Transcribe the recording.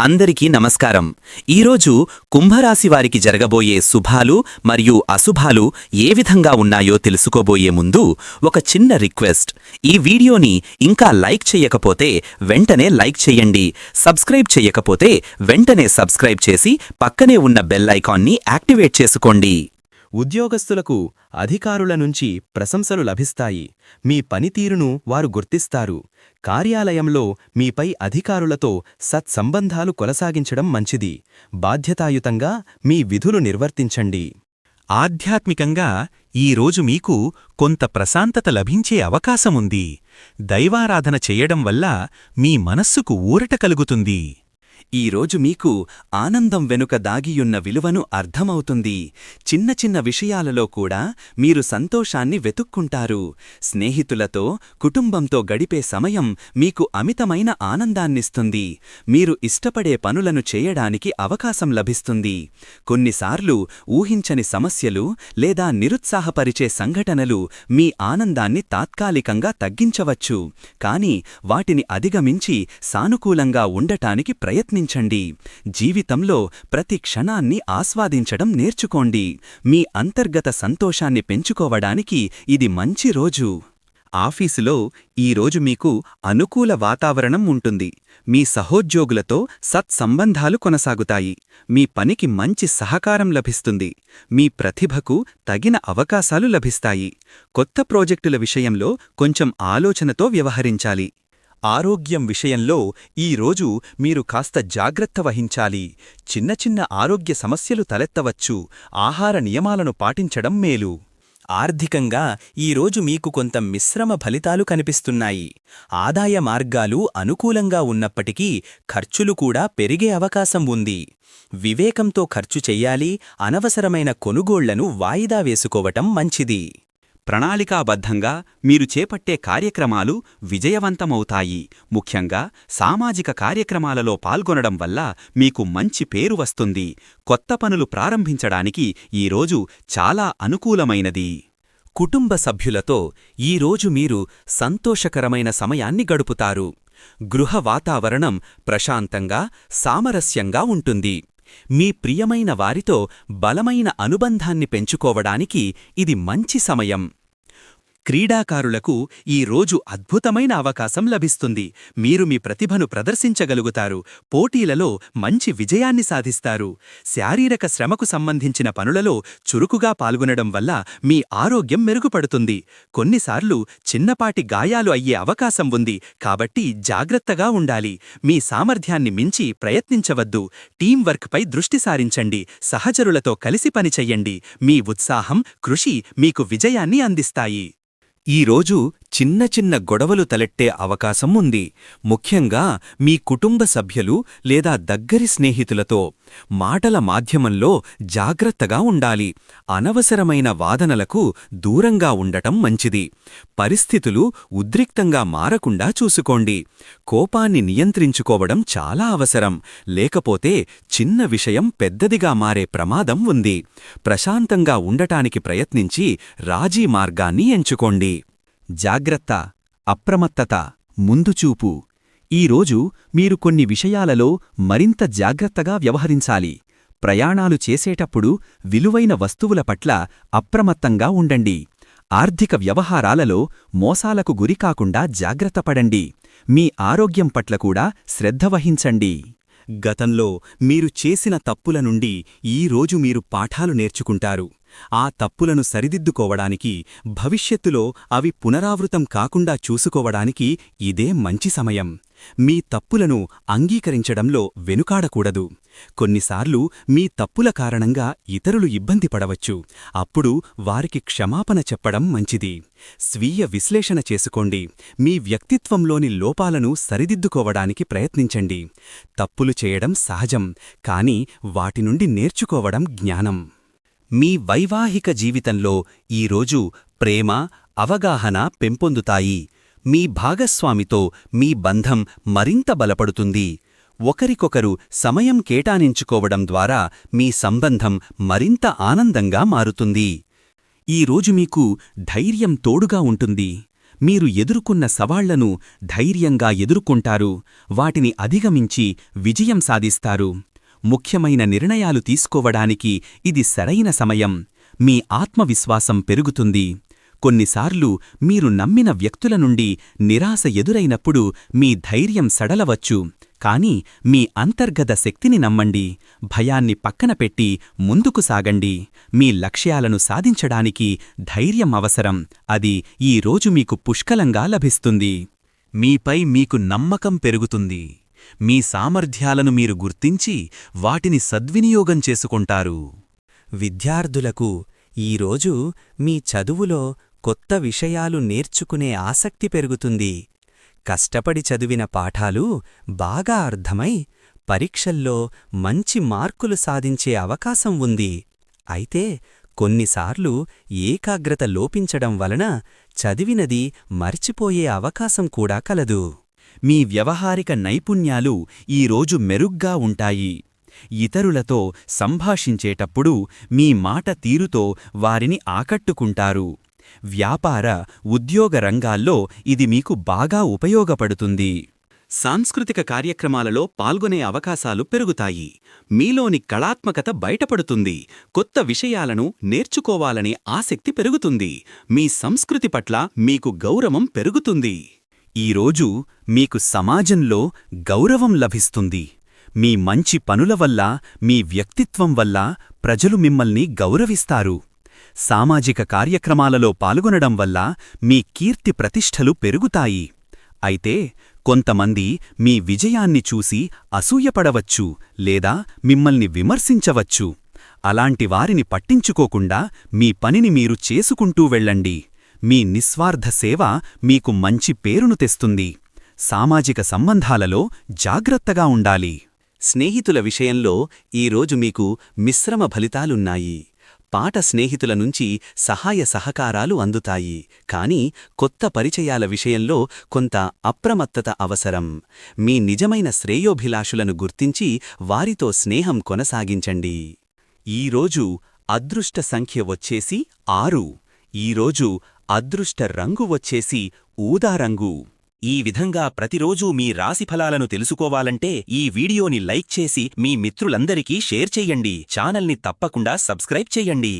అందరికీ నమస్కారం. ఈరోజు కుంభరాశి వారికి జరగబోయే శుభాలు మరియు అశుభాలు ఏ విధంగా ఉన్నాయో తెలుసుకోబోయే ముందు ఒక చిన్న రిక్వెస్ట్. ఈ వీడియోని ఇంకా లైక్ చెయ్యకపోతే వెంటనే లైక్ చెయ్యండి. సబ్స్క్రైబ్ చెయ్యకపోతే వెంటనే సబ్స్క్రైబ్ చేసి పక్కనే ఉన్న బెల్ ఐకాన్ని యాక్టివేట్ చేసుకోండి. ఉద్యోగస్తులకు అధికారుల నుంచి ప్రశంసలు లభిస్తాయి. మీ పనితీరును వారు గుర్తిస్తారు. కార్యాలయంలో మీపై అధికారులతో సత్సంబంధాలు కొనసాగించడం మంచిది. బాధ్యతాయుతంగా మీ విధులు నిర్వర్తించండి. ఆధ్యాత్మికంగా ఈరోజు మీకు కొంత ప్రశాంతత లభించే అవకాశముంది. దైవారాధన చెయ్యడం వల్ల మీ మనస్సుకు ఊరట కలుగుతుంది. ఈరోజు మీకు ఆనందం వెనుక దాగియున్న విలువను అర్థమవుతుంది. చిన్న చిన్న విషయాలలో కూడా మీరు సంతోషాన్ని వెతుక్కుంటారు. స్నేహితులతో, కుటుంబంతో గడిపే సమయం మీకు అమితమైన ఆనందాన్నిస్తుంది. మీరు ఇష్టపడే పనులను చేయడానికి అవకాశం లభిస్తుంది. కొన్నిసార్లు ఊహించని సమస్యలు లేదా నిరుత్సాహపరిచే సంఘటనలు మీ ఆనందాన్ని తాత్కాలికంగా తగ్గించవచ్చు. కానీ వాటిని అధిగమించి సానుకూలంగా ఉండటానికి ప్రయత్నించండి. జీవితంలో ప్రతి క్షణాన్ని ఆస్వాదించడం నేర్చుకోండి. మీ అంతర్గత సంతోషాన్ని పెంచుకోవడానికి ఇది మంచి రోజు. ఆఫీసులో ఈరోజు మీకు అనుకూల వాతావరణం ఉంటుంది. మీ సహోద్యోగులతో సత్సంబంధాలు కొనసాగుతాయి. మీ పనికి మంచి సహకారం లభిస్తుంది. మీ ప్రతిభకు తగిన అవకాశాలు లభిస్తాయి. కొత్త ప్రాజెక్టుల విషయంలో కొంచెం ఆలోచనతో వ్యవహరించాలి. ఆరోగ్యం విషయంలో ఈరోజు మీరు కాస్త జాగ్రత్త వహించాలి. చిన్న చిన్న ఆరోగ్య సమస్యలు తలెత్తవచ్చు. ఆహార నియమాలను పాటించడం మేలు. ఆర్థికంగా ఈరోజు మీకు కొంత మిశ్రమ ఫలితాలు కనిపిస్తున్నాయి. ఆదాయ మార్గాలు అనుకూలంగా ఉన్నప్పటికీ ఖర్చులు కూడా పెరిగే అవకాశం ఉంది. వివేకంతో ఖర్చు చెయ్యాలి. అనవసరమైన కొనుగోళ్లను వాయిదా వేసుకోవటం మంచిది. ప్రణాళికాబద్ధంగా మీరు చేపట్టే కార్యక్రమాలు విజయవంతమవుతాయి. ముఖ్యంగా సామాజిక కార్యక్రమాలలో పాల్గొనడం వల్ల మీకు మంచి పేరు వస్తుంది. కొత్త పనులు ప్రారంభించడానికి ఈరోజు చాలా అనుకూలమైనది. కుటుంబ సభ్యులతో ఈరోజు మీరు సంతోషకరమైన సమయాన్ని గడుపుతారు. గృహ వాతావరణం ప్రశాంతంగా, సామరస్యంగా ఉంటుంది. మీ ప్రియమైన వారితో బలమైన అనుబంధాన్ని పెంచుకోవడానికి ఇది మంచి సమయం. క్రీడాకారులకు ఈరోజు అద్భుతమైన అవకాశం లభిస్తుంది. మీరు మీ ప్రతిభను ప్రదర్శించగలుగుతారు. పోటీలలో మంచి విజయాన్ని సాధిస్తారు. శారీరక శ్రమకు సంబంధించిన పనులలో చురుకుగా పాల్గొనడం వల్ల మీ ఆరోగ్యం మెరుగుపడుతుంది. కొన్నిసార్లు చిన్నపాటి గాయాలు అయ్యే అవకాశం ఉంది. కాబట్టి జాగ్రత్తగా ఉండాలి. మీ సామర్థ్యాన్ని మించి ప్రయత్నించవద్దు. టీం వర్క్పై దృష్టి సారించండి. సహచరులతో కలిసి పనిచెయ్యండి. మీ ఉత్సాహం, కృషి మీకు విజయాన్ని అందిస్తాయి. ఈరోజు చిన్న చిన్న గొడవలు తలెట్టే అవకాశం ఉంది. ముఖ్యంగా మీ కుటుంబ సభ్యులు లేదా దగ్గరి స్నేహితులతో. మాటల మాధ్యమంలో జాగ్రత్తగా ఉండాలి. అనవసరమైన వాదనలకు దూరంగా ఉండటం మంచిది. పరిస్థితులు ఉద్రిక్తంగా మారకుండా చూసుకోండి. కోపాన్ని నియంత్రించుకోవడం చాలా అవసరం. లేకపోతే చిన్న విషయం పెద్దదిగా మారే ప్రమాదం ఉంది. ప్రశాంతంగా ఉండటానికి ప్రయత్నించి రాజీ మార్గాన్ని ఎంచుకోండి. జాగ్రత్త, అప్రమత్తత, ముందుచూపు. ఈరోజు మీరు కొన్ని విషయాలలో మరింత జాగ్రత్తగా వ్యవహరించాలి. ప్రయాణాలు చేసేటప్పుడు విలువైన వస్తువుల పట్ల అప్రమత్తంగా ఉండండి. ఆర్థిక వ్యవహారాలలో మోసాలకు గురికాకుండా జాగ్రత్తపడండి. మీ ఆరోగ్యం పట్ల కూడా శ్రద్ధ వహించండి. గతంలో మీరు చేసిన తప్పుల నుండి ఈరోజు మీరు పాఠాలు నేర్చుకుంటారు. ఆ తప్పులను సరిదిద్దుకోవడానికి, భవిష్యత్తులో అవి పునరావృతం కాకుండా చూసుకోవడానికి ఇదే మంచి సమయం. మీ తప్పులను అంగీకరించడంలో వెనుకాడకూడదు. కొన్నిసార్లు మీ తప్పుల కారణంగా ఇతరులు ఇబ్బంది పడవచ్చు. అప్పుడు వారికి క్షమాపణ చెప్పడం మంచిది. స్వీయ విశ్లేషణ చేసుకోండి. మీ వ్యక్తిత్వంలోని లోపాలను సరిదిద్దుకోవడానికి ప్రయత్నించండి. తప్పులు చేయడం సహజం, కానీ వాటి నుండి నేర్చుకోవడం జ్ఞానం. మీ వైవాహిక జీవితంలో ఈరోజు ప్రేమ, అవగాహన పెంపొందుతాయి. మీ భాగస్వామితో మీ బంధం మరింత బలపడుతుంది. ఒకరికొకరు సమయం కేటాయించుకోవడం ద్వారా మీ సంబంధం మరింత ఆనందంగా మారుతుంది. ఈరోజు మీకు ధైర్యం తోడుగా ఉంటుంది. మీరు ఎదుర్కొన్న సవాళ్లను ధైర్యంగా ఎదుర్కొంటారు, వాటిని అధిగమించి విజయం సాధిస్తారు. ముఖ్యమైన నిర్ణయాలు తీసుకోవడానికి ఇది సరైన సమయం. మీ ఆత్మవిశ్వాసం పెరుగుతుంది. కొన్నిసార్లు మీరు నమ్మిన వ్యక్తుల నుండి నిరాశ ఎదురైనప్పుడు మీ ధైర్యం సడలవచ్చు. కాని మీ అంతర్గత శక్తిని నమ్మండి. భయాన్ని పక్కన పెట్టి ముందుకు సాగండి. మీ లక్ష్యాలను సాధించడానికి ధైర్యం అవసరం. అది ఈ రోజు మీకు పుష్కలంగా లభిస్తుంది. మీపై మీకు నమ్మకం పెరుగుతుంది. మీ సామర్థ్యాలను మీరు గుర్తించి వాటిని సద్వినియోగం చేసుకుంటారు. విద్యార్థులకు ఈరోజు మీ చదువులో కొత్త విషయాలు నేర్చుకునే ఆసక్తి పెరుగుతుంది. కష్టపడి చదివిన పాఠాలు బాగా అర్థమై పరీక్షల్లో మంచి మార్కులు సాధించే అవకాశం ఉంది. అయితే కొన్నిసార్లు ఏకాగ్రత లోపించడం వలన చదివినది మర్చిపోయే అవకాశం కూడా కలదు. మీ వ్యవహారిక నైపుణ్యాలు ఈరోజు మెరుగ్గా ఉంటాయి. ఇతరులతో సంభాషించేటప్పుడు మీ మాట తీరుతో వారిని ఆకట్టుకుంటారు. వ్యాపార, ఉద్యోగ రంగాల్లో ఇది మీకు బాగా ఉపయోగపడుతుంది. సాంస్కృతిక కార్యక్రమాలలో పాల్గొనే అవకాశాలు పెరుగుతాయి. మీలోని కళాత్మకత బయటపడుతుంది. కొత్త విషయాలను నేర్చుకోవాలనే ఆసక్తి పెరుగుతుంది. మీ సంస్కృతి పట్ల మీకు గౌరవం పెరుగుతుంది. ఈరోజు మీకు సమాజంలో గౌరవం లభిస్తుంది. మీ మంచి పనుల వల్ల, మీ వ్యక్తిత్వం వల్ల ప్రజలు మిమ్మల్ని గౌరవిస్తారు. సామాజిక కార్యక్రమాలలో పాల్గొనడం వల్ల మీ కీర్తి ప్రతిష్టలు పెరుగుతాయి. అయితే కొంతమంది మీ విజయాన్ని చూసి అసూయపడవచ్చు లేదా మిమ్మల్ని విమర్శించవచ్చు. అలాంటి వారిని పట్టించుకోకుండా మీ పనిని మీరు చేసుకుంటూ వెళ్ళండి. మీ నిస్వార్థ సేవ మీకు మంచి పేరును తెస్తుంది. సామాజిక సంబంధాలలో జాగ్రత్తగా ఉండాలి. స్నేహితుల విషయంలో ఈరోజు మీకు మిశ్రమ ఫలితాలున్నాయి. పాట స్నేహితుల నుంచి సహాయ సహకారాలు అందుతాయి. కాని కొత్త పరిచయాల విషయంలో కొంత అప్రమత్తత అవసరం. మీ నిజమైన శ్రేయోభిలాషులను గుర్తించి వారితో స్నేహం కొనసాగించండి. ఈరోజు అదృష్ట సంఖ్య వచ్చేసి 6. ఈరోజు అదృష్ట రంగు వచ్చేసి ఊదా రంగు. ఈ విధంగా ప్రతిరోజూ మీ రాశిఫలాలను తెలుసుకోవాలంటే ఈ వీడియోని లైక్ చేసి మీ మిత్రులందరికీ షేర్ చెయ్యండి. ఛానల్ని తప్పకుండా సబ్స్క్రైబ్ చెయ్యండి.